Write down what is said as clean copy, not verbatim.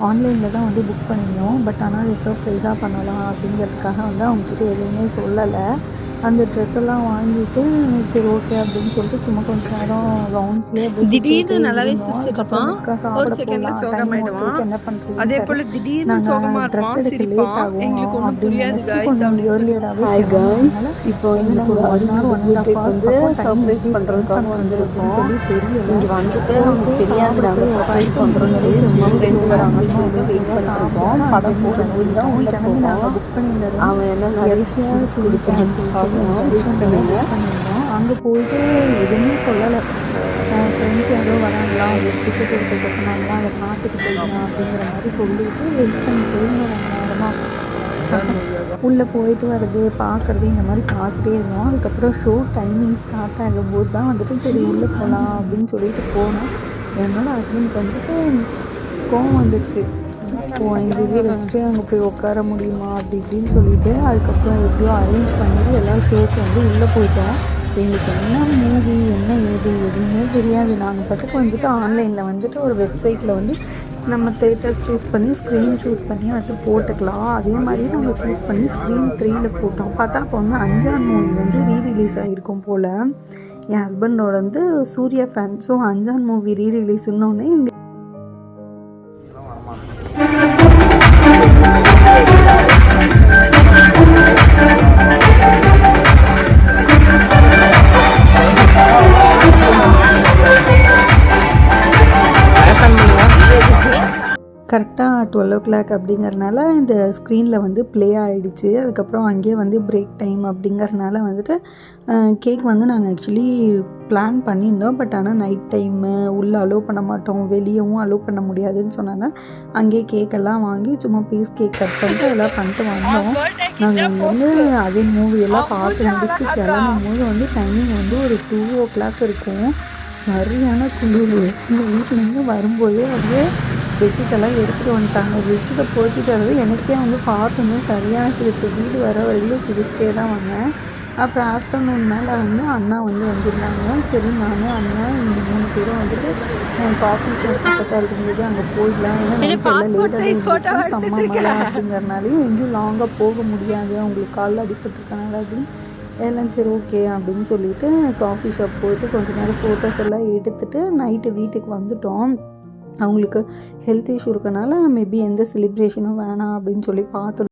ஆன்லைனில் தான் வந்து புக் பண்ணியிருந்தோம். பட் ஆனால் ரிசர்வ் ப்ரைஸாக பண்ணலாம் அப்படிங்கிறதுக்காக வந்து அவங்கக்கிட்ட எதுவுமே சொல்லலை. அந்த ட்ரெஸ் எல்லாம் வாங்கிட்டு சரி ஓகே அப்படின்னு சொல்லிட்டு சும்மா கொஞ்சம் நேரம் ரவுண்ட்ஸ்லேயே அப்படியே திடீர்னு நல்லாவே இருந்தோம். அதுக்கப்புறம் ஒரு செகண்ட்ல சோகமாயிடுவான். என்ன பண்ணுறது, அதே போல திடீர்னு சோகமா ட்ரெஸ் இருப்பான், எடுக்க லேட் சிரிப்பான். ஆகும் எங்களுக்கு ஒன்றும் அப்படின்னு புரியாது நினச்சிட்டு guys கொஞ்சம் அப்படின்னு சொல்லி. ஏர்லியராகவே இப்போ எங்களுக்கு ஒரு 1 hour 1.5 hours சர்ப்ரைஸ் பண்ணுறதுக்காக வந்திருக்கோம். சொல்லி தெரியல. இங்கே வந்துட்டு நமக்கு தெரியாது நாங்கள் சர்ப்ரைஸ் பண்ணுறோன்னு சும்மா ஃப்ரெண்டு வராங்கன்னு சொல்லிட்டு வெயிட் பண்ணிருக்கோம். படம் போகும்போது தான் உள்ள போவோம். புக் பண்ணியிருந்தாரு. அவன் என்ன நிறைய ஸ்வீட்ஸ் கொடுக்குறான்னு அங்கே போயிட்டு எதுவுமே சொல்லலை. ஃப்ரெண்ட்ஸ் யாரோ வராங்களா, டிக்கெட் எடுத்து சொன்னாங்களா, அதை பார்த்துட்டு போயிடலாம் அப்படிங்கிற மாதிரி சொல்லிட்டு வெயிட் பண்ணிட்டு நேரமாக உள்ளே போயிட்டு வர்றது பார்க்குறது இந்த மாதிரி பார்த்துட்டே இருந்தோம். அதுக்கப்புறம் ஷோ டைமிங் ஸ்டார்ட் ஆகும்போது தான் வந்துட்டு சரி உள்ளே போகலாம் அப்படின்னு சொல்லிட்டு போனோம். என்னோட ஹஸ்பண்டுக்கு வந்துட்டு கோவம் வந்துடுச்சு. இந்த இது வச்சுட்டு அங்கே போய் உட்கார முடியுமா அப்படி இப்படின்னு சொல்லிட்டு அதுக்கப்புறம் எப்படியோ அரேஞ்ச் பண்ணிட்டு எல்லா ஷோக்கு வந்து உள்ளே போயிட்டோம். எங்களுக்கு என்ன மூவி என்ன ஏது எதுவுமே தெரியாது. நாங்கள் பாட்டுக்கு வந்துட்டு ஆன்லைனில் வந்துட்டு ஒரு வெப்சைட்டில் வந்து நம்ம தேட்டர்ஸ் சூஸ் பண்ணி ஸ்க்ரீன் சூஸ் பண்ணி வந்து போட்டுக்கலாம். அதே மாதிரி நம்ம சூஸ் பண்ணி ஸ்க்ரீன் 3ல் போட்டோம். பார்த்தா அப்போ வந்து 5ஆம் மூவி வந்து ரீரிலீஸ் ஆகிருக்கும் போல். என் ஹஸ்பண்டோட வந்து சூர்யா ஃபேன். ஸோ 5ஆம் மூவி ரீரிலீஸ்ன்னொன்னே இங்கே கரெக்டாக 12 o'clock அப்படிங்கிறனால இந்த ஸ்க்ரீனில் வந்து ப்ளே ஆகிடுச்சு. அதுக்கப்புறம் அங்கேயே வந்து பிரேக் டைம் அப்படிங்கிறனால வந்துட்டு கேக் வந்து நாங்கள் ஆக்சுவலி பிளான் பண்ணியிருந்தோம். பட் ஆனால் நைட் டைமு உள்ளே அலோவ் பண்ண மாட்டோம், வெளியவும் அலோவ் பண்ண முடியாதுன்னு சொன்னாங்க. அங்கேயே கேக்கெல்லாம் வாங்கி சும்மா பீஸ் கேக் கட் பண்ணிட்டு எல்லாம் பண்ணிட்டு வந்தோம். நாங்கள் வந்து அதே மூவியெல்லாம் பார்த்து முடிச்சுட்டு கிளம்பும் போது வந்து டைமிங் வந்து ஒரு 2 o'clock இருக்கும். சரியான குளிர். எங்கள் வீட்டிலேருந்து வரும்போதே வந்து பெட்ஷீட்டெல்லாம் எடுத்துகிட்டு வந்துட்டாங்க. பெட்ஷீட்டை போட்டுட்டு வரது எனக்கே வந்து பார்த்தோன்னே சரியான சிரிப்பு. வீடு வர வரையிலும் சிரிச்சிட்டே தான் வந்தேன். அப்புறம் ஆஃப்டர்நூன் மேலே வந்து அண்ணா வந்து வந்திருந்தாங்க. சரி நானும் அண்ணா இந்த 3 பேரும் வந்துட்டு காஃபி ஷாப் பக்கத்தில் இருக்கும்போது அங்கே போயிடலாம். ஏன்னா நைட்டெல்லாம் லேட்டாக இருந்துச்சு, செம்ம மழை அப்படிங்கிறனாலையும் எங்கேயும் லாங்காக போக முடியாது அவங்களுக்கு காலில் அடிபட்டுருக்கனால அப்படின்னு எல்லாம் சரி ஓகே அப்படின்னு சொல்லிட்டு காஃபி ஷாப் போயிட்டு கொஞ்சம் நேரம் ஃபோட்டோஸ் எல்லாம் எடுத்துகிட்டு நைட்டு வீட்டுக்கு வந்துட்டோம். அவங்களுக்கு ஹெல்த் இஷ்யூ இருக்கனால மேபி எந்த செலிப்ரேஷனும் வேணாம் அப்படின்னு சொல்லி பார்த்தோம்.